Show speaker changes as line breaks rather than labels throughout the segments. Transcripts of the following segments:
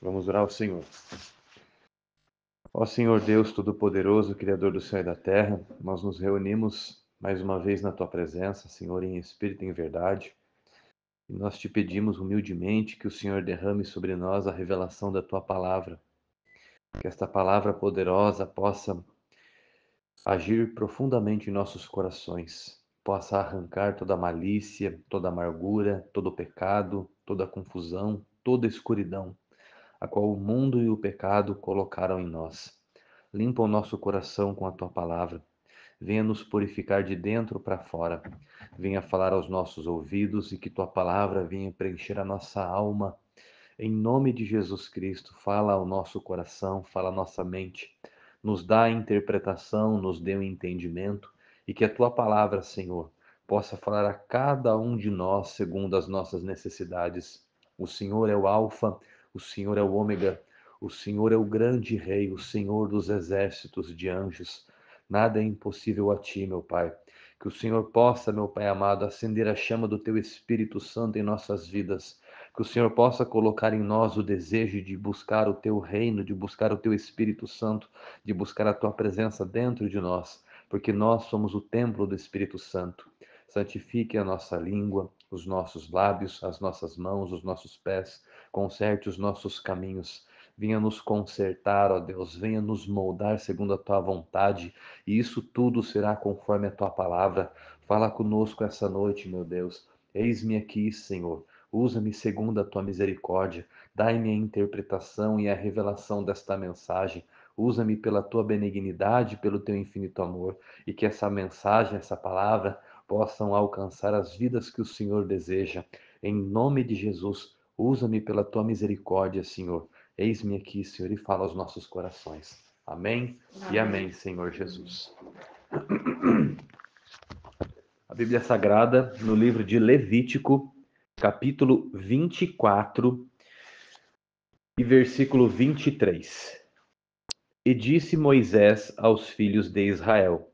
Vamos orar ao Senhor. Ó Senhor Deus Todo-Poderoso, Criador do céu e da terra, nós nos reunimos mais uma vez na Tua presença, Senhor, em espírito e em verdade. E nós te pedimos humildemente que o Senhor derrame sobre nós a revelação da Tua palavra. Que esta palavra poderosa possa agir profundamente em nossos corações, possa arrancar toda malícia, toda amargura, todo pecado, toda confusão, toda escuridão, a qual o mundo e o pecado colocaram em nós. Limpa o nosso coração com a Tua palavra. Venha nos purificar de dentro para fora. Venha falar aos nossos ouvidos e que Tua palavra venha preencher a nossa alma. Em nome de Jesus Cristo, fala ao nosso coração, fala à nossa mente. Nos dá a interpretação, nos dê o entendimento e que a Tua palavra, Senhor, possa falar a cada um de nós segundo as nossas necessidades. O Senhor é o Alfa, o Senhor é o Ômega, o Senhor é o grande Rei, o Senhor dos exércitos de anjos. Nada é impossível a Ti, meu Pai. Que o Senhor possa, meu Pai amado, acender a chama do Teu Espírito Santo em nossas vidas. Que o Senhor possa colocar em nós o desejo de buscar o Teu reino, de buscar o Teu Espírito Santo, de buscar a Tua presença dentro de nós, porque nós somos o templo do Espírito Santo. Santifique a nossa língua, os nossos lábios, as nossas mãos, os nossos pés, conserte os nossos caminhos. Venha nos consertar, ó Deus, venha nos moldar segundo a Tua vontade, e isso tudo será conforme a Tua palavra. Fala conosco essa noite, meu Deus. Eis-me aqui, Senhor. Usa-me segundo a Tua misericórdia. Dai-me a interpretação e a revelação desta mensagem. Usa-me pela Tua benignidade, pelo Teu infinito amor, e que essa mensagem, essa palavra, possam alcançar as vidas que o Senhor deseja. Em nome de Jesus, usa-me pela Tua misericórdia, Senhor. Eis-me aqui, Senhor, e fala aos nossos corações. Amém, e amém, Senhor Jesus. A Bíblia Sagrada, no livro de Levítico, capítulo 24 e versículo 23. E disse Moisés aos filhos de Israel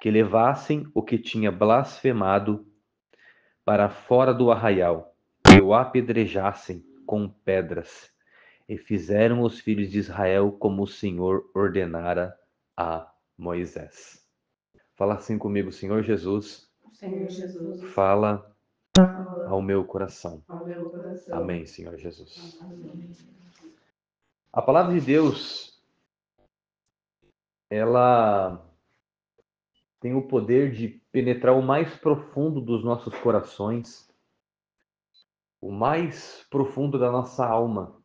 que levassem o que tinha blasfemado para fora do arraial e o apedrejassem com pedras. E fizeram os filhos de Israel como o Senhor ordenara a Moisés. Fala assim comigo, Senhor Jesus.
Senhor Jesus,
Fala ao meu coração. Amém, Senhor Jesus. A palavra de Deus, ela tem o poder de penetrar o mais profundo dos nossos corações, o mais profundo da nossa alma.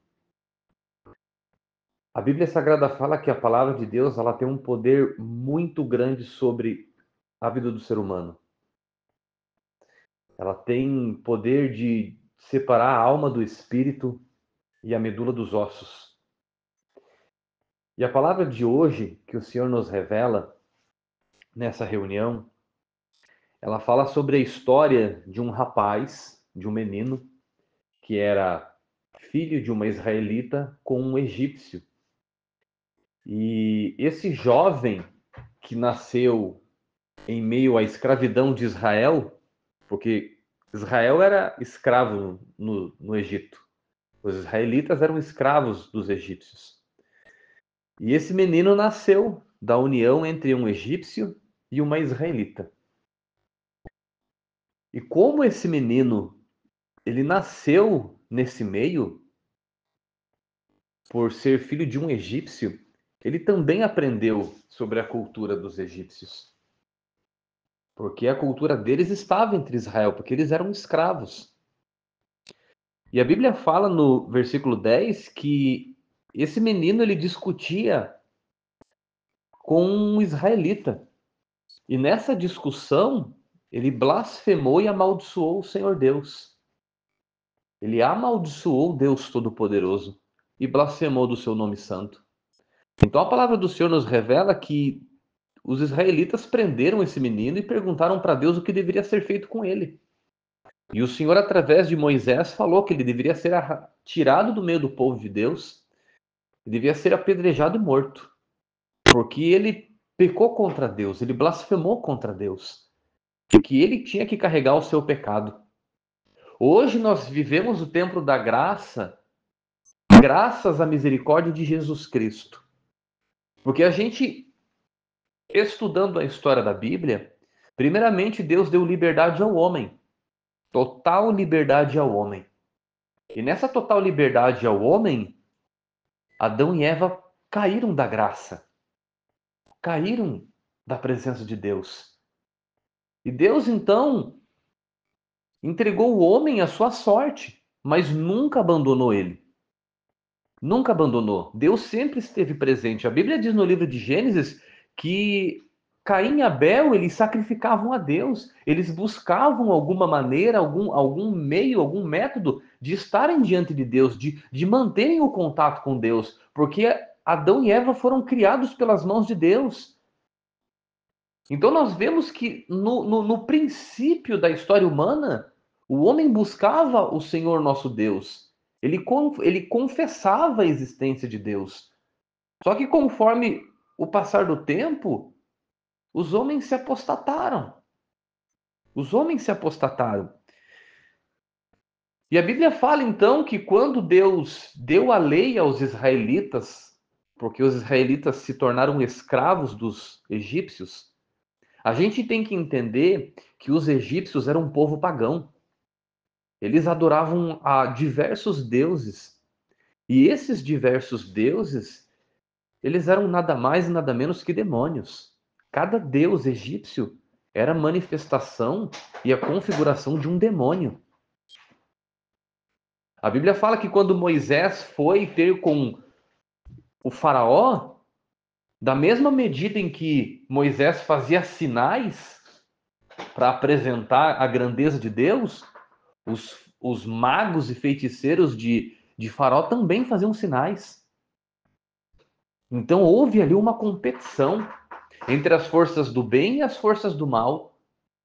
A Bíblia Sagrada fala que a palavra de Deus, ela tem um poder muito grande sobre a vida do ser humano. Ela tem poder de separar a alma do espírito e a medula dos ossos. E a palavra de hoje que o Senhor nos revela nessa reunião, ela fala sobre a história de um rapaz, de um menino, que era filho de uma israelita com um egípcio. E esse jovem que nasceu em meio à escravidão de Israel, porque Israel era escravo no Egito. Os israelitas eram escravos dos egípcios. E esse menino nasceu da união entre um egípcio e uma israelita. E como esse menino, ele nasceu nesse meio, por ser filho de um egípcio, ele também aprendeu sobre a cultura dos egípcios. Porque a cultura deles estava entre Israel, porque eles eram escravos. E a Bíblia fala no versículo 10 que esse menino ele discutia com um israelita. E nessa discussão, ele blasfemou e amaldiçoou o Senhor Deus. Ele amaldiçoou Deus Todo-Poderoso e blasfemou do seu nome santo. Então a palavra do Senhor nos revela que os israelitas prenderam esse menino e perguntaram para Deus o que deveria ser feito com ele. E o Senhor, através de Moisés, falou que ele deveria ser tirado do meio do povo de Deus e devia ser apedrejado e morto. Porque ele pecou contra Deus, ele blasfemou contra Deus. E que ele tinha que carregar o seu pecado. Hoje nós vivemos o tempo da graça graças à misericórdia de Jesus Cristo. Porque a gente, estudando a história da Bíblia, primeiramente Deus deu liberdade ao homem, total liberdade ao homem. E nessa total liberdade ao homem, Adão e Eva caíram da graça, caíram da presença de Deus. E Deus então entregou o homem à sua sorte, mas nunca abandonou ele. Nunca abandonou. Deus sempre esteve presente. A Bíblia diz no livro de Gênesis que Caim e Abel, eles sacrificavam a Deus. Eles buscavam alguma maneira, algum meio, algum método de estarem diante de Deus, de manterem o contato com Deus. Porque Adão e Eva foram criados pelas mãos de Deus. Então nós vemos que no princípio da história humana, o homem buscava o Senhor nosso Deus. Ele confessava a existência de Deus. Só que conforme o passar do tempo, os homens se apostataram. Os homens se apostataram. E a Bíblia fala então que quando Deus deu a lei aos israelitas, porque os israelitas se tornaram escravos dos egípcios, a gente tem que entender que os egípcios eram um povo pagão. Eles adoravam a diversos deuses. E esses diversos deuses, eles eram nada mais e nada menos que demônios. Cada deus egípcio era a manifestação e a configuração de um demônio. A Bíblia fala que quando Moisés foi ter com o faraó, da mesma medida em que Moisés fazia sinais para apresentar a grandeza de Deus, os magos e feiticeiros de Faraó também faziam sinais. Então houve ali uma competição entre as forças do bem e as forças do mal.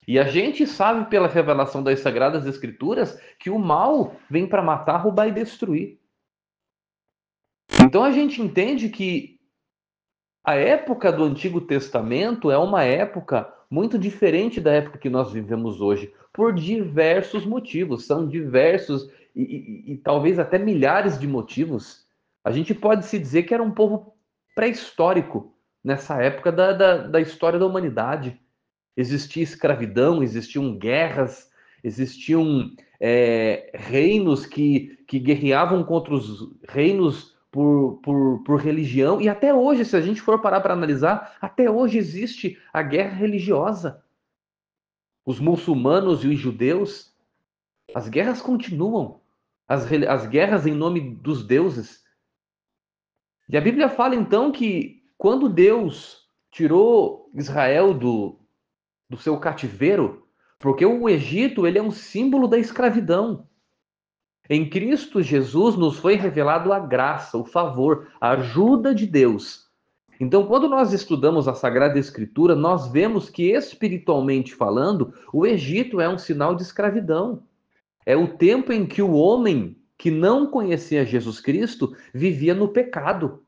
E a gente sabe pela revelação das Sagradas Escrituras que o mal vem para matar, roubar e destruir. Então a gente entende que a época do Antigo Testamento é uma época muito diferente da época que nós vivemos hoje, por diversos motivos. São diversos e talvez até milhares de motivos. A gente pode se dizer que era um povo pré-histórico nessa época da história da humanidade. Existia escravidão, existiam guerras, existiam reinos que guerreavam contra os reinos por religião, e até hoje, se a gente for parar para analisar, até hoje existe a guerra religiosa. Os muçulmanos e os judeus, as guerras continuam, as guerras em nome dos deuses. E a Bíblia fala então que quando Deus tirou Israel do seu cativeiro, porque o Egito ele é um símbolo da escravidão. Em Cristo Jesus nos foi revelado a graça, o favor, a ajuda de Deus. Então, quando nós estudamos a Sagrada Escritura, nós vemos que, espiritualmente falando, o Egito é um sinal de escravidão. É o tempo em que o homem que não conhecia Jesus Cristo vivia no pecado.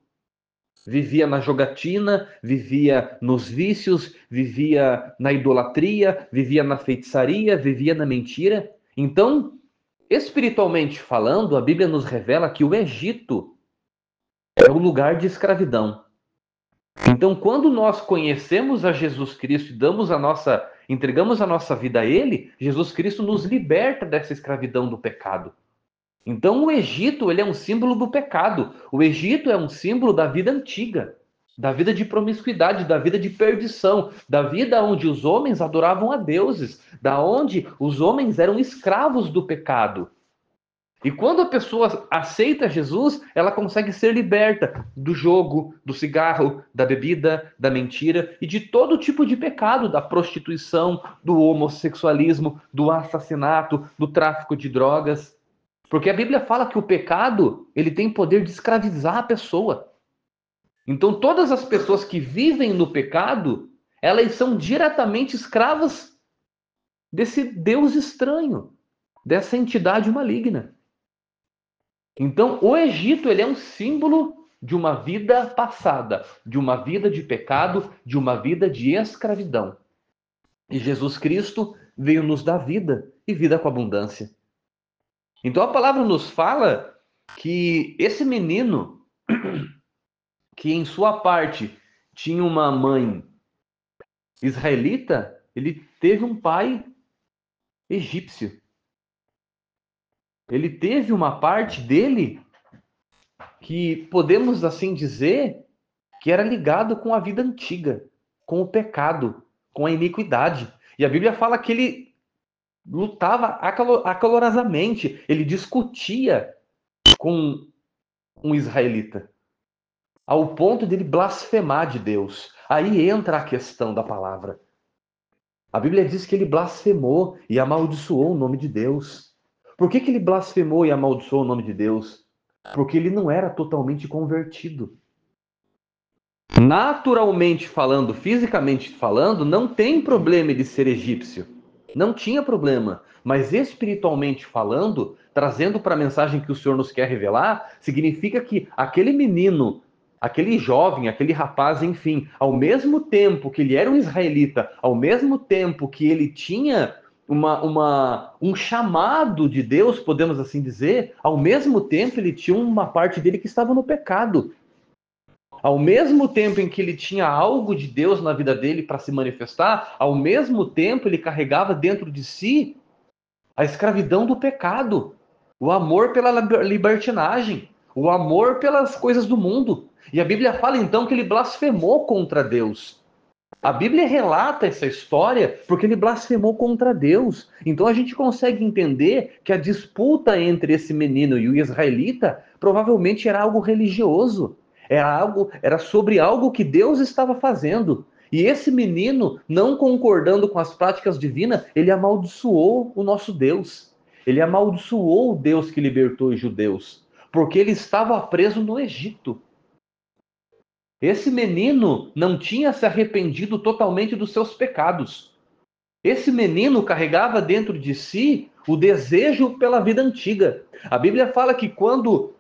Vivia na jogatina, vivia nos vícios, vivia na idolatria, vivia na feitiçaria, vivia na mentira. Então, espiritualmente falando, a Bíblia nos revela que o Egito é o lugar de escravidão. Então, quando nós conhecemos a Jesus Cristo e entregamos a nossa vida a Ele, Jesus Cristo nos liberta dessa escravidão do pecado. Então o Egito ele é um símbolo do pecado. O Egito é um símbolo da vida antiga, da vida de promiscuidade, da vida de perdição, da vida onde os homens adoravam a deuses, da onde os homens eram escravos do pecado. E quando a pessoa aceita Jesus, ela consegue ser liberta do jogo, do cigarro, da bebida, da mentira e de todo tipo de pecado, da prostituição, do homossexualismo, do assassinato, do tráfico de drogas. Porque a Bíblia fala que o pecado, ele tem poder de escravizar a pessoa. Então todas as pessoas que vivem no pecado, elas são diretamente escravas desse Deus estranho, dessa entidade maligna. Então o Egito, ele é um símbolo de uma vida passada, de uma vida de pecado, de uma vida de escravidão. E Jesus Cristo veio nos dar vida e vida com abundância. Então a palavra nos fala que esse menino, que em sua parte tinha uma mãe israelita, ele teve um pai egípcio. Ele teve uma parte dele que podemos assim dizer que era ligado com a vida antiga, com o pecado, com a iniquidade. E a Bíblia fala que ele lutava acalorosamente, ele discutia com um israelita, ao ponto de ele blasfemar de Deus. Aí entra a questão da palavra. A Bíblia diz que ele blasfemou e amaldiçoou o nome de Deus. Por que ele blasfemou e amaldiçoou o nome de Deus? Porque ele não era totalmente convertido. Naturalmente falando, fisicamente falando, não tem problema ele ser egípcio. Não tinha problema. Mas espiritualmente falando, trazendo para a mensagem que o Senhor nos quer revelar, significa que aquele menino, aquele jovem, aquele rapaz, enfim, ao mesmo tempo que ele era um israelita, ao mesmo tempo que ele tinha um chamado de Deus, podemos assim dizer, ao mesmo tempo ele tinha uma parte dele que estava no pecado. Ao mesmo tempo em que ele tinha algo de Deus na vida dele para se manifestar, ao mesmo tempo ele carregava dentro de si a escravidão do pecado, o amor pela libertinagem, o amor pelas coisas do mundo. E a Bíblia fala então que ele blasfemou contra Deus. A Bíblia relata essa história porque ele blasfemou contra Deus. Então a gente consegue entender que a disputa entre esse menino e o israelita provavelmente era algo religioso. Era sobre algo que Deus estava fazendo. E esse menino, não concordando com as práticas divinas, ele amaldiçoou o nosso Deus. Ele amaldiçoou o Deus que libertou os judeus, porque ele estava preso no Egito. Esse menino não tinha se arrependido totalmente dos seus pecados. Esse menino carregava dentro de si o desejo pela vida antiga. A Bíblia fala que quando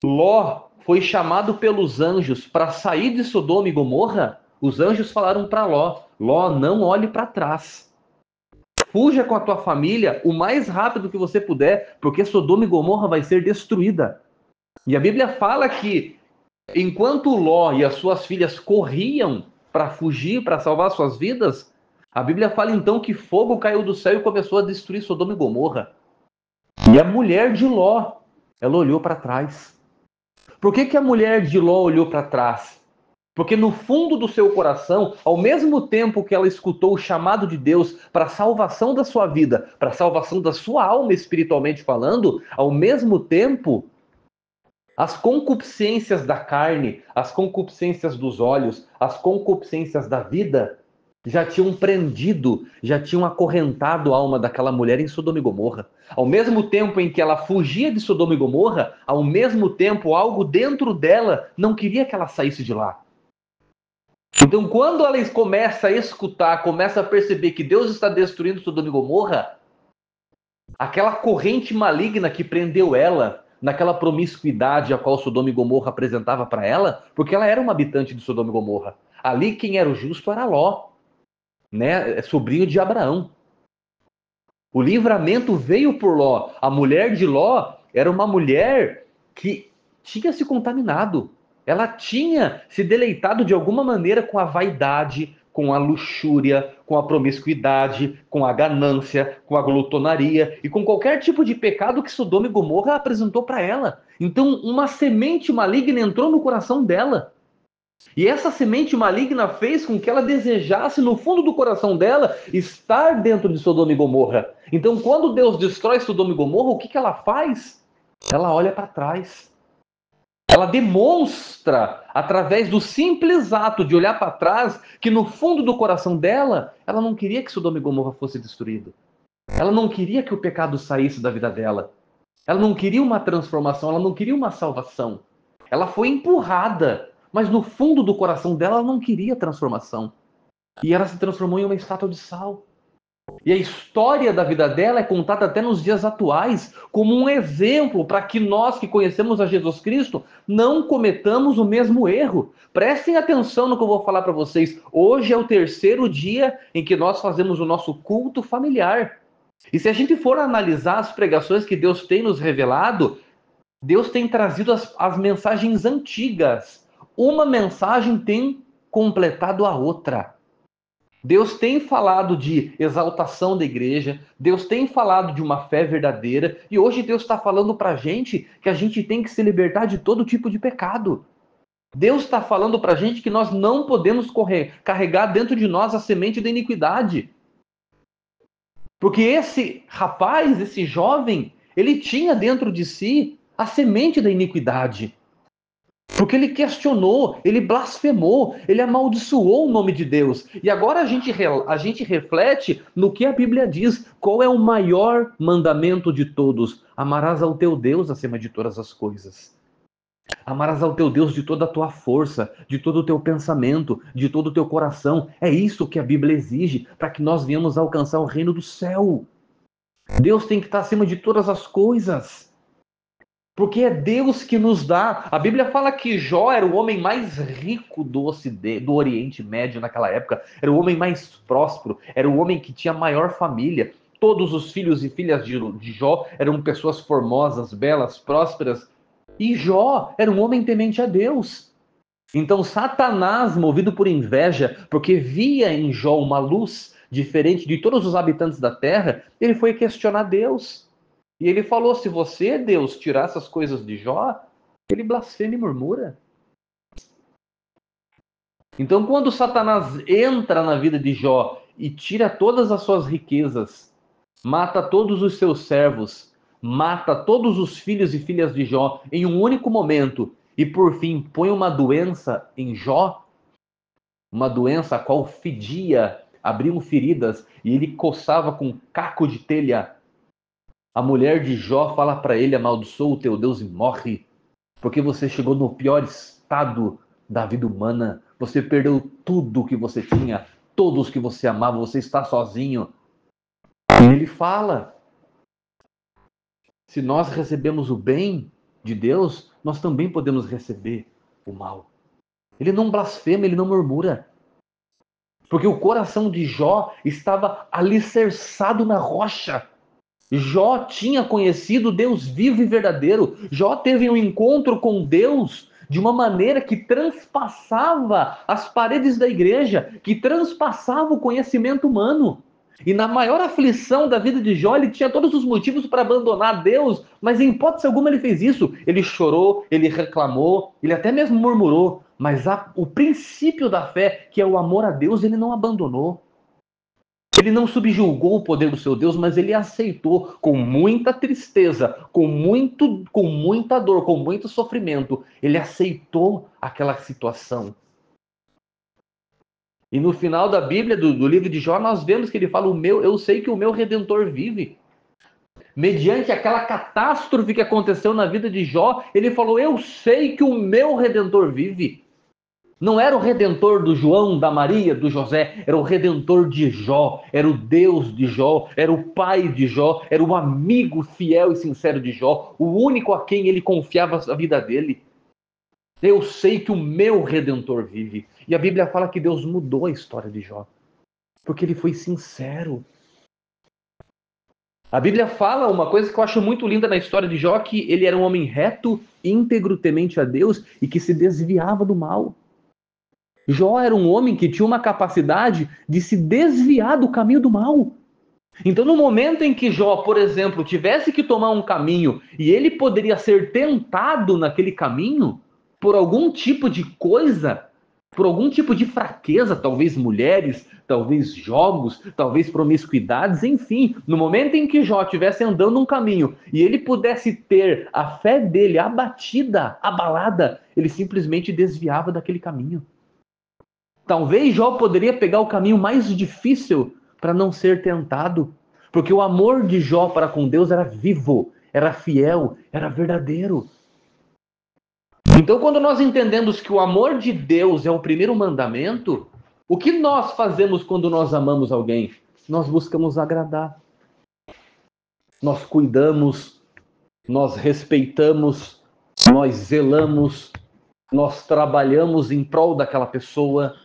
Ló foi chamado pelos anjos para sair de Sodoma e Gomorra, os anjos falaram para Ló: Ló, não olhe para trás. Fuja com a tua família o mais rápido que você puder, porque Sodoma e Gomorra vai ser destruída. E a Bíblia fala que enquanto Ló e as suas filhas corriam para fugir, para salvar suas vidas, a Bíblia fala então que fogo caiu do céu e começou a destruir Sodoma e Gomorra. E a mulher de Ló, ela olhou para trás. Por que a mulher de Ló olhou para trás? Porque no fundo do seu coração, ao mesmo tempo que ela escutou o chamado de Deus para a salvação da sua vida, para a salvação da sua alma espiritualmente falando, ao mesmo tempo as concupiscências da carne, as concupiscências dos olhos, as concupiscências da vida já tinham prendido, já tinham acorrentado a alma daquela mulher em Sodoma e Gomorra. Ao mesmo tempo em que ela fugia de Sodoma e Gomorra, ao mesmo tempo algo dentro dela não queria que ela saísse de lá. Então, quando ela começa a escutar, começa a perceber que Deus está destruindo Sodoma e Gomorra, aquela corrente maligna que prendeu ela naquela promiscuidade a qual Sodoma e Gomorra apresentava para ela, porque ela era uma habitante de Sodoma e Gomorra. Ali quem era o justo era Ló, né? Sobrinho de Abraão. O livramento veio por Ló. A mulher de Ló era uma mulher que tinha se contaminado. Ela tinha se deleitado de alguma maneira com a vaidade, com a luxúria, com a promiscuidade, com a ganância, com a glutonaria e com qualquer tipo de pecado que Sodoma e Gomorra apresentou para ela. Então, uma semente maligna entrou no coração dela. E essa semente maligna fez com que ela desejasse, no fundo do coração dela, estar dentro de Sodoma e Gomorra. Então, quando Deus destrói Sodoma e Gomorra, o que ela faz? Ela olha para trás. Ela demonstra, através do simples ato de olhar para trás, que no fundo do coração dela, ela não queria que Sodoma e Gomorra fosse destruído. Ela não queria que o pecado saísse da vida dela. Ela não queria uma transformação, ela não queria uma salvação. Ela foi empurrada, mas no fundo do coração dela, ela não queria transformação. E ela se transformou em uma estátua de sal. E a história da vida dela é contada até nos dias atuais como um exemplo para que nós que conhecemos a Jesus Cristo não cometamos o mesmo erro. Prestem atenção no que eu vou falar para vocês. Hoje é o terceiro dia em que nós fazemos o nosso culto familiar. E se a gente for analisar as pregações que Deus tem nos revelado, Deus tem trazido as mensagens antigas. Uma mensagem tem completado a outra. Deus tem falado de exaltação da igreja, Deus tem falado de uma fé verdadeira, e hoje Deus está falando para a gente que a gente tem que se libertar de todo tipo de pecado. Deus está falando para a gente que nós não podemos carregar dentro de nós a semente da iniquidade. Porque esse rapaz, esse jovem, ele tinha dentro de si a semente da iniquidade. Porque ele questionou, ele blasfemou, ele amaldiçoou o nome de Deus. E agora a gente reflete no que a Bíblia diz. Qual é o maior mandamento de todos? Amarás ao teu Deus acima de todas as coisas. Amarás ao teu Deus de toda a tua força, de todo o teu pensamento, de todo o teu coração. É isso que a Bíblia exige para que nós venhamos alcançar o reino do céu. Deus tem que estar acima de todas as coisas. Porque é Deus que nos dá. A Bíblia fala que Jó era o homem mais rico do Oriente Médio naquela época. Era o homem mais próspero. Era o homem que tinha a maior família. Todos os filhos e filhas de Jó eram pessoas formosas, belas, prósperas. E Jó era um homem temente a Deus. Então Satanás, movido por inveja, porque via em Jó uma luz diferente de todos os habitantes da terra, ele foi questionar Deus. E ele falou: se você, Deus, tirar essas coisas de Jó, ele blasfema e murmura. Então, quando Satanás entra na vida de Jó e tira todas as suas riquezas, mata todos os seus servos, mata todos os filhos e filhas de Jó em um único momento, e por fim põe uma doença em Jó, uma doença a qual fedia, abriam feridas, e ele coçava com um caco de telha. A mulher de Jó fala para ele: amaldiçoa o teu Deus e morre, porque você chegou no pior estado da vida humana. Você perdeu tudo que você tinha, todos que você amava, você está sozinho. E ele fala: se nós recebemos o bem de Deus, nós também podemos receber o mal. Ele não blasfema, ele não murmura. Porque o coração de Jó estava alicerçado na rocha. Jó tinha conhecido Deus vivo e verdadeiro. Jó teve um encontro com Deus de uma maneira que transpassava as paredes da igreja, que transpassava o conhecimento humano. E na maior aflição da vida de Jó, ele tinha todos os motivos para abandonar Deus, mas em hipótese alguma ele fez isso. Ele chorou, ele reclamou, ele até mesmo murmurou, mas o princípio da fé, que é o amor a Deus, ele não abandonou. Ele não subjugou o poder do seu Deus, mas ele aceitou com muita tristeza, com muita dor, com muito sofrimento. Ele aceitou aquela situação. E no final da Bíblia, do livro de Jó, nós vemos que ele fala: eu sei que o meu Redentor vive. Mediante aquela catástrofe que aconteceu na vida de Jó, ele falou: eu sei que o meu Redentor vive. Não era o Redentor do João, da Maria, do José, era o Redentor de Jó, era o Deus de Jó, era o pai de Jó, era o amigo fiel e sincero de Jó, o único a quem ele confiava a vida dele. Eu sei que o meu Redentor vive. E a Bíblia fala que Deus mudou a história de Jó, porque ele foi sincero. A Bíblia fala uma coisa que eu acho muito linda na história de Jó, que ele era um homem reto, íntegro, temente a Deus e que se desviava do mal. Jó era um homem que tinha uma capacidade de se desviar do caminho do mal. Então, no momento em que Jó, por exemplo, tivesse que tomar um caminho e ele poderia ser tentado naquele caminho por algum tipo de coisa, por algum tipo de fraqueza, talvez mulheres, talvez jogos, talvez promiscuidades, enfim, no momento em que Jó estivesse andando um caminho e ele pudesse ter a fé dele abatida, abalada, ele simplesmente desviava daquele caminho. Talvez Jó poderia pegar o caminho mais difícil para não ser tentado, porque o amor de Jó para com Deus era vivo, era fiel, era verdadeiro. Então, quando nós entendemos que o amor de Deus é o primeiro mandamento, o que nós fazemos quando nós amamos alguém? Nós buscamos agradar. Nós cuidamos, nós respeitamos, nós zelamos, nós trabalhamos em prol daquela pessoa.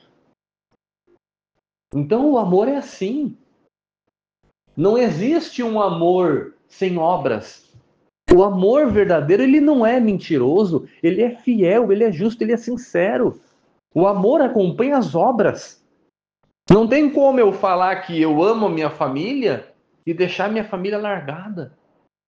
Então o amor é assim. Não existe um amor sem obras. O amor verdadeiro, ele não é mentiroso, ele é fiel, ele é justo, ele é sincero. O amor acompanha as obras. Não tem como eu falar que eu amo a minha família e deixar minha família largada.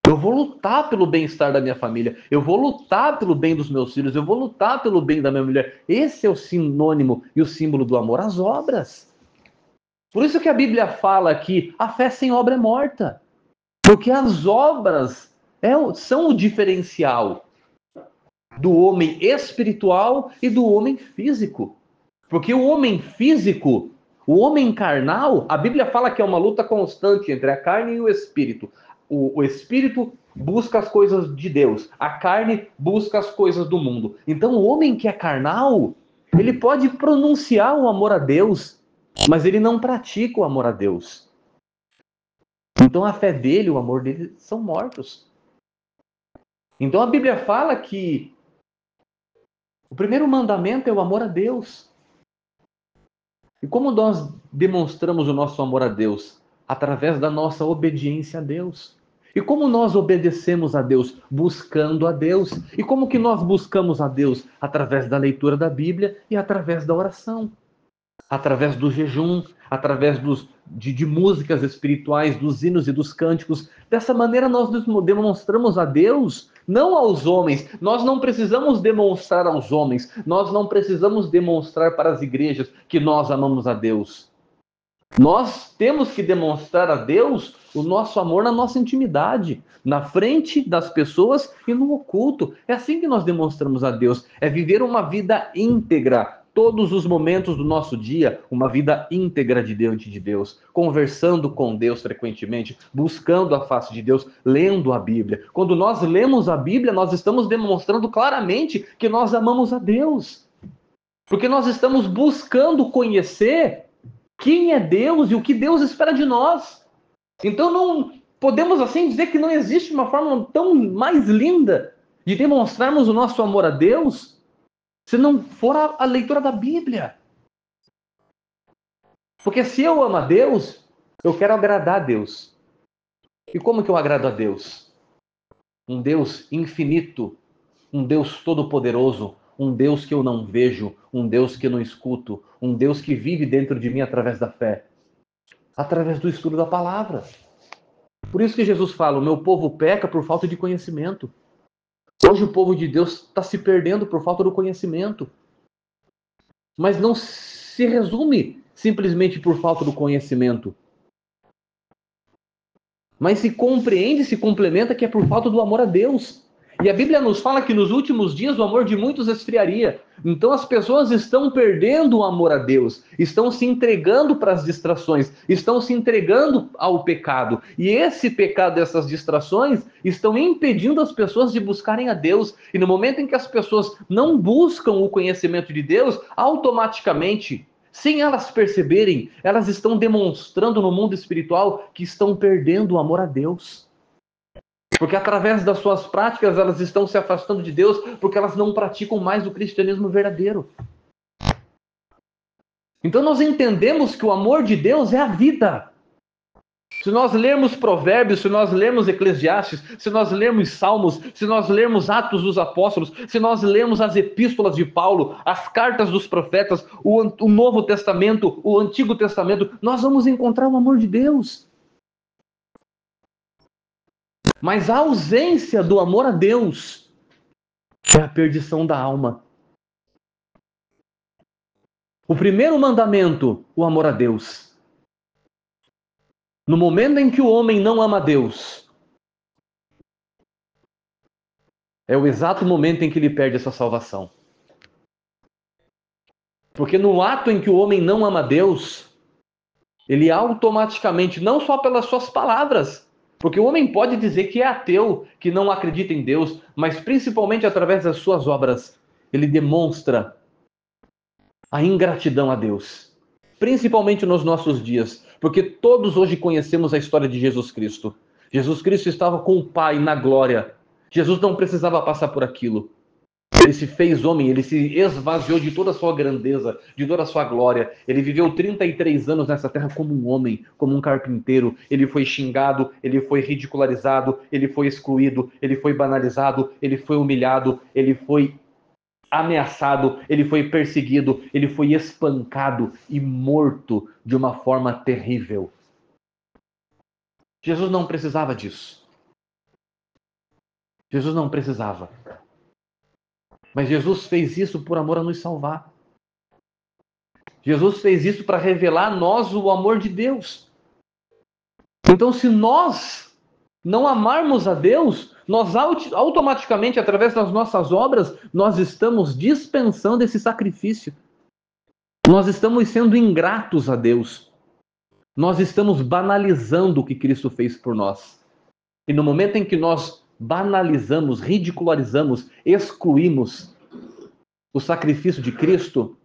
Eu vou lutar pelo bem-estar da minha família. Eu vou lutar pelo bem dos meus filhos. Eu vou lutar pelo bem da minha mulher. Esse é o sinônimo e o símbolo do amor, as obras. Por isso que a Bíblia fala que a fé sem obra é morta. Porque as obras são o diferencial do homem espiritual e do homem físico. Porque o homem físico, o homem carnal, a Bíblia fala que é uma luta constante entre a carne e o espírito. O espírito busca as coisas de Deus, a carne busca as coisas do mundo. Então o homem que é carnal, ele pode pronunciar o amor a Deus, mas ele não pratica o amor a Deus. Então a fé dele, o amor dele são mortos. Então a Bíblia fala que o primeiro mandamento é o amor a Deus. E como nós demonstramos o nosso amor a Deus? Através da nossa obediência a Deus. E como nós obedecemos a Deus? Buscando a Deus. E como que nós buscamos a Deus? Através da leitura da Bíblia e através da oração. Através do jejum, através de músicas espirituais, dos hinos e dos cânticos. Dessa maneira nós demonstramos a Deus, não aos homens. Nós não precisamos demonstrar aos homens, nós não precisamos demonstrar para as igrejas que nós amamos a Deus. Nós temos que demonstrar a Deus o nosso amor na nossa intimidade, na frente das pessoas e no oculto. É assim que nós demonstramos a Deus, é viver uma vida íntegra, todos os momentos do nosso dia, uma vida íntegra diante de Deus, conversando com Deus frequentemente, buscando a face de Deus, lendo a Bíblia. Quando nós lemos a Bíblia, nós estamos demonstrando claramente que nós amamos a Deus, porque nós estamos buscando conhecer quem é Deus e o que Deus espera de nós. Então não podemos assim dizer que não existe uma forma tão mais linda de demonstrarmos o nosso amor a Deus se não for a leitura da Bíblia. Porque se eu amo a Deus, eu quero agradar a Deus. E como que eu agrado a Deus? Um Deus infinito, um Deus todo-poderoso, um Deus que eu não vejo, um Deus que eu não escuto, um Deus que vive dentro de mim através da fé, através do estudo da palavra. Por isso que Jesus fala, o meu povo peca por falta de conhecimento. Hoje o povo de Deus está se perdendo por falta do conhecimento. Mas não se resume simplesmente por falta do conhecimento. Mas se compreende, se complementa que é por falta do amor a Deus. E a Bíblia nos fala que nos últimos dias o amor de muitos esfriaria. Então as pessoas estão perdendo o amor a Deus, estão se entregando para as distrações, estão se entregando ao pecado. E esse pecado, essas distrações, estão impedindo as pessoas de buscarem a Deus. E no momento em que as pessoas não buscam o conhecimento de Deus, automaticamente, sem elas perceberem, elas estão demonstrando no mundo espiritual que estão perdendo o amor a Deus. Porque através das suas práticas elas estão se afastando de Deus, porque elas não praticam mais o cristianismo verdadeiro. Então nós entendemos que o amor de Deus é a vida. Se nós lermos Provérbios, se nós lermos Eclesiastes, se nós lermos Salmos, se nós lermos Atos dos Apóstolos, se nós lermos as epístolas de Paulo, as cartas dos profetas, o Novo Testamento, o Antigo Testamento, nós vamos encontrar o amor de Deus. Mas a ausência do amor a Deus é a perdição da alma. O primeiro mandamento, o amor a Deus. No momento em que o homem não ama a Deus, é o exato momento em que ele perde essa salvação. Porque no ato em que o homem não ama a Deus, ele automaticamente, não só pelas suas palavras, porque o homem pode dizer que é ateu, que não acredita em Deus, mas principalmente através das suas obras, ele demonstra a ingratidão a Deus. Principalmente nos nossos dias, porque todos hoje conhecemos a história de Jesus Cristo. Jesus Cristo estava com o Pai na glória. Jesus não precisava passar por aquilo. Ele se fez homem, ele se esvaziou de toda a sua grandeza, de toda a sua glória. Ele viveu 33 anos nessa terra como um homem, como um carpinteiro. Ele foi xingado, ele foi ridicularizado, ele foi excluído, ele foi banalizado, ele foi humilhado, ele foi ameaçado, ele foi perseguido, ele foi espancado e morto de uma forma terrível. Jesus não precisava disso. Jesus não precisava. Mas Jesus fez isso por amor a nos salvar. Jesus fez isso para revelar a nós o amor de Deus. Então, se nós não amarmos a Deus, nós automaticamente, através das nossas obras, nós estamos dispensando esse sacrifício. Nós estamos sendo ingratos a Deus. Nós estamos banalizando o que Cristo fez por nós. E no momento em que nós banalizamos, ridicularizamos, excluímos o sacrifício de Cristo,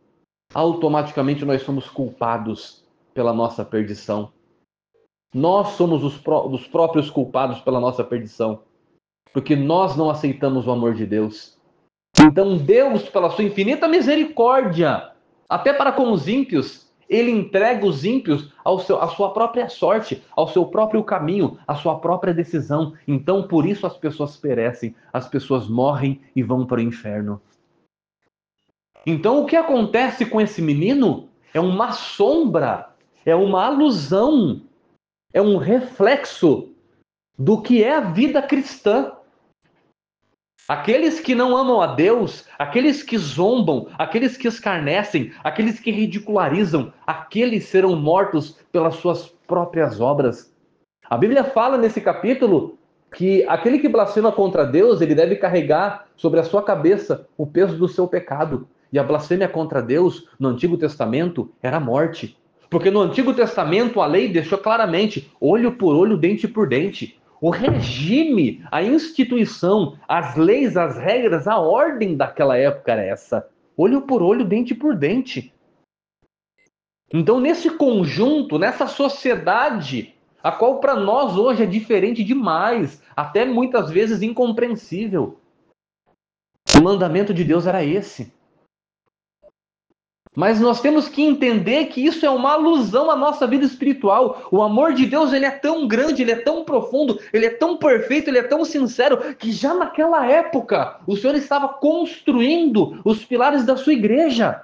automaticamente nós somos culpados pela nossa perdição. Nós somos os próprios culpados pela nossa perdição, porque nós não aceitamos o amor de Deus. Então Deus, pela sua infinita misericórdia, até para com os ímpios, Ele entrega os ímpios à sua própria sorte, ao seu próprio caminho, à sua própria decisão. Então por isso as pessoas perecem, as pessoas morrem e vão para o inferno. Então o que acontece com esse menino é uma sombra, é uma alusão, é um reflexo do que é a vida cristã. Aqueles que não amam a Deus, aqueles que zombam, aqueles que escarnecem, aqueles que ridicularizam, aqueles serão mortos pelas suas próprias obras. A Bíblia fala nesse capítulo que aquele que blasfema contra Deus, ele deve carregar sobre a sua cabeça o peso do seu pecado. E a blasfêmia contra Deus, no Antigo Testamento, era a morte. Porque no Antigo Testamento a lei deixou claramente olho por olho, dente por dente. O regime, a instituição, as leis, as regras, a ordem daquela época era essa. Olho por olho, dente por dente. Então, nesse conjunto, nessa sociedade, a qual para nós hoje é diferente demais, até muitas vezes incompreensível, o mandamento de Deus era esse. Mas nós temos que entender que isso é uma alusão à nossa vida espiritual. O amor de Deus, ele é tão grande, ele é tão profundo, ele é tão perfeito, ele é tão sincero, que já naquela época o Senhor estava construindo os pilares da sua igreja.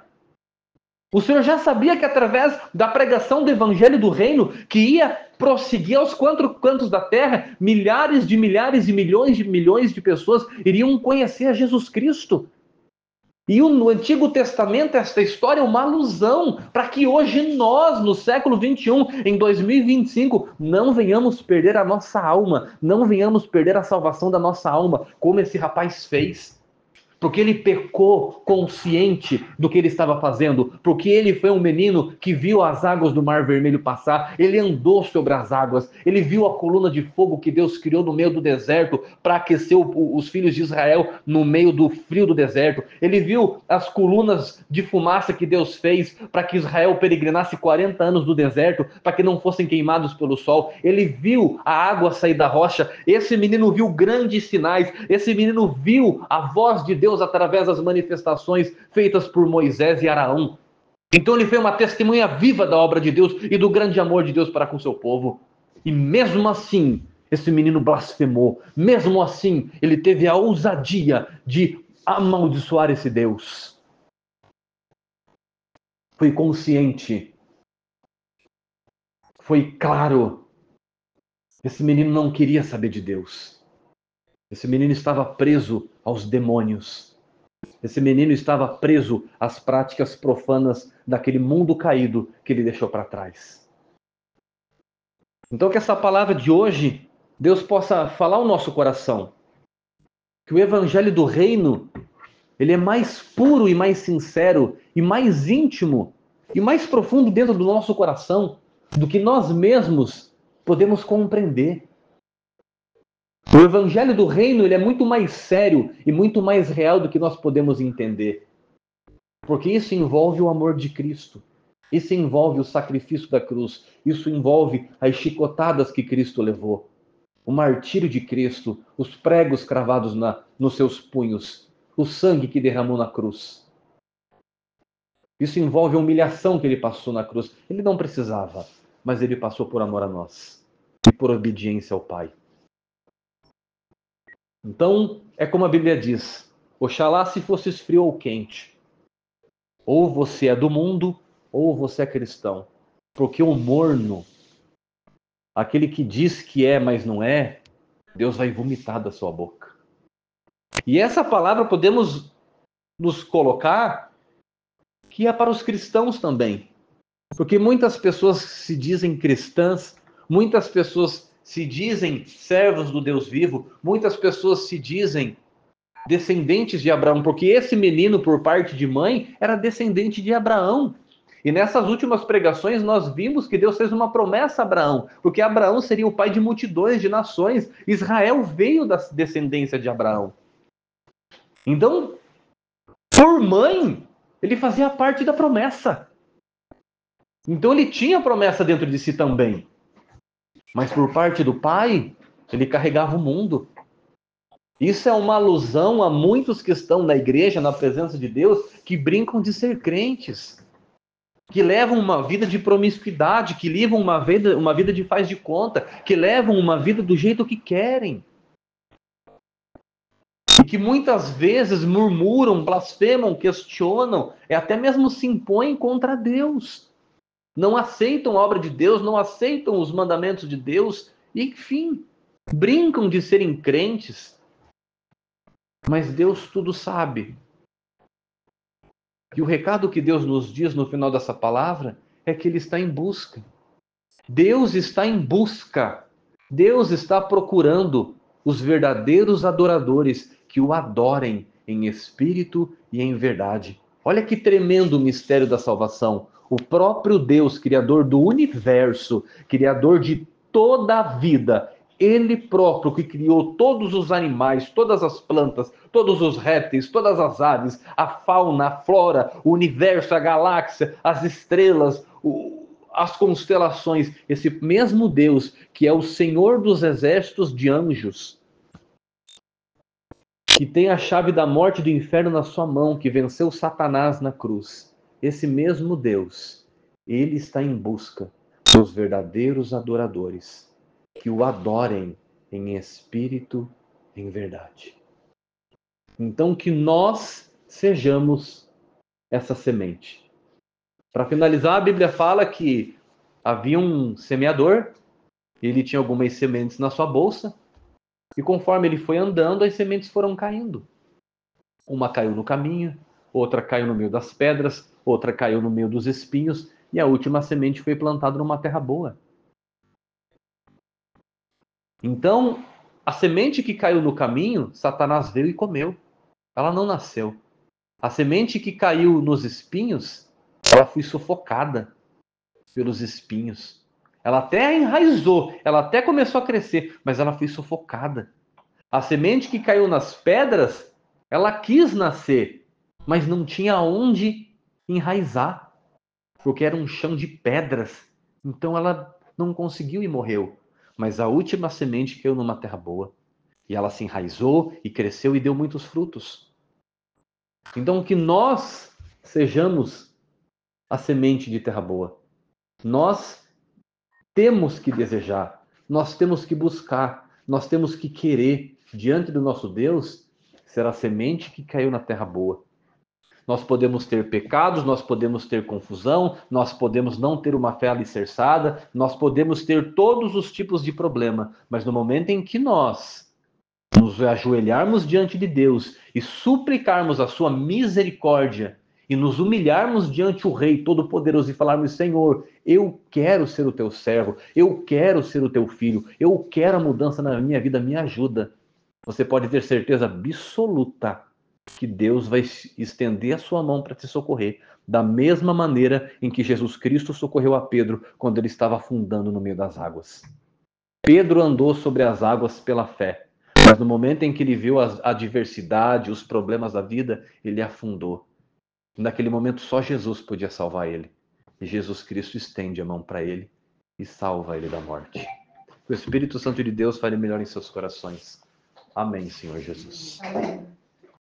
O Senhor já sabia que através da pregação do evangelho do reino, que ia prosseguir aos quatro cantos da terra, milhares e milhões de pessoas iriam conhecer a Jesus Cristo. E no Antigo Testamento, esta história é uma alusão para que hoje nós, no século 21, em 2025, não venhamos perder a nossa alma, não venhamos perder a salvação da nossa alma, como esse rapaz fez. Porque ele pecou consciente do que ele estava fazendo, porque ele foi um menino que viu as águas do Mar Vermelho passar, ele andou sobre as águas, ele viu a coluna de fogo que Deus criou no meio do deserto para aquecer os filhos de Israel no meio do frio do deserto, ele viu as colunas de fumaça que Deus fez para que Israel peregrinasse 40 anos no deserto, para que não fossem queimados pelo sol, ele viu a água sair da rocha, esse menino viu grandes sinais, esse menino viu a voz de Deus através das manifestações feitas por Moisés e Araão. Então ele foi uma testemunha viva da obra de Deus e do grande amor de Deus para com o seu povo. E mesmo assim, esse menino blasfemou. Mesmo assim, ele teve a ousadia de amaldiçoar esse Deus. Foi consciente. Foi claro. Esse menino não queria saber de Deus. Esse menino estava preso aos demônios. Esse menino estava preso às práticas profanas daquele mundo caído que ele deixou para trás. Então que essa palavra de hoje, Deus possa falar ao nosso coração. Que o evangelho do reino, ele é mais puro e mais sincero, e mais íntimo, e mais profundo dentro do nosso coração, do que nós mesmos podemos compreender. O evangelho do reino, ele é muito mais sério e muito mais real do que nós podemos entender. Porque isso envolve o amor de Cristo. Isso envolve o sacrifício da cruz. Isso envolve as chicotadas que Cristo levou. O martírio de Cristo, os pregos cravados nos seus punhos. o sangue que derramou na cruz. Isso envolve a humilhação que ele passou na cruz. Ele não precisava, mas ele passou por amor a nós e por obediência ao Pai. Então, é como a Bíblia diz: oxalá se fosses frio ou quente. Ou você é do mundo, ou você é cristão. Porque o morno, aquele que diz que é, mas não é, Deus vai vomitar da sua boca. E essa palavra podemos nos colocar que é para os cristãos também. Porque muitas pessoas se dizem cristãs, muitas pessoas se dizem servos do Deus vivo, muitas pessoas se dizem descendentes de Abraão, porque esse menino, por parte de mãe, era descendente de Abraão. E nessas últimas pregações nós vimos que Deus fez uma promessa a Abraão, porque Abraão seria o pai de multidões de nações. Israel veio da descendência de Abraão. Então, por mãe, ele fazia parte da promessa. Então ele tinha a promessa dentro de si também. Mas por parte do pai, ele carregava o mundo. Isso é uma alusão a muitos que estão na igreja, na presença de Deus, que brincam de ser crentes, que levam uma vida de promiscuidade, que levam uma vida de faz de conta, que levam uma vida do jeito que querem. E que muitas vezes murmuram, blasfemam, questionam, e até mesmo se impõem contra Deus. Não aceitam a obra de Deus, não aceitam os mandamentos de Deus, e enfim, brincam de serem crentes. Mas Deus tudo sabe. E o recado que Deus nos diz no final dessa palavra é que Ele está em busca. Deus está em busca. Deus está procurando os verdadeiros adoradores que o adorem em espírito e em verdade. Olha que tremendo o mistério da salvação. O próprio Deus, Criador do universo, Criador de toda a vida, Ele próprio que criou todos os animais, todas as plantas, todos os répteis, todas as aves, a fauna, a flora, o universo, a galáxia, as estrelas, as constelações, esse mesmo Deus que é o Senhor dos exércitos de anjos, que tem a chave da morte e do inferno na sua mão, que venceu Satanás na cruz, esse mesmo Deus, ele está em busca dos verdadeiros adoradores, que o adorem em espírito e em verdade. Então que nós sejamos essa semente. Para finalizar, a Bíblia fala que havia um semeador, ele tinha algumas sementes na sua bolsa, e conforme ele foi andando, as sementes foram caindo. Uma caiu no caminho, outra caiu no meio das pedras, outra caiu no meio dos espinhos, e a última semente foi plantada numa terra boa. Então, a semente que caiu no caminho, Satanás veio e comeu. Ela não nasceu. A semente que caiu nos espinhos, ela foi sufocada pelos espinhos. Ela até enraizou, ela até começou a crescer, mas ela foi sufocada. A semente que caiu nas pedras, ela quis nascer, mas não tinha onde enraizar, porque era um chão de pedras. Então ela não conseguiu e morreu. Mas a última semente caiu numa terra boa. E ela se enraizou e cresceu e deu muitos frutos. Então que nós sejamos a semente de terra boa. Nós temos que desejar, nós temos que buscar, nós temos que querer diante do nosso Deus ser a semente que caiu na terra boa. Nós podemos ter pecados, nós podemos ter confusão, nós podemos não ter uma fé alicerçada, nós podemos ter todos os tipos de problema, mas no momento em que nós nos ajoelharmos diante de Deus e suplicarmos a sua misericórdia e nos humilharmos diante o Rei Todo-Poderoso e falarmos: Senhor, eu quero ser o teu servo, eu quero ser o teu filho, eu quero a mudança na minha vida, me ajuda. Você pode ter certeza absoluta que Deus vai estender a sua mão para te socorrer, da mesma maneira em que Jesus Cristo socorreu a Pedro quando ele estava afundando no meio das águas. Pedro andou sobre as águas pela fé, mas no momento em que ele viu a adversidade, os problemas da vida, ele afundou. Naquele momento só Jesus podia salvar ele. E Jesus Cristo estende a mão para ele e salva ele da morte. Que o Espírito Santo de Deus fale melhor em seus corações. Amém, Senhor Jesus.
Amém.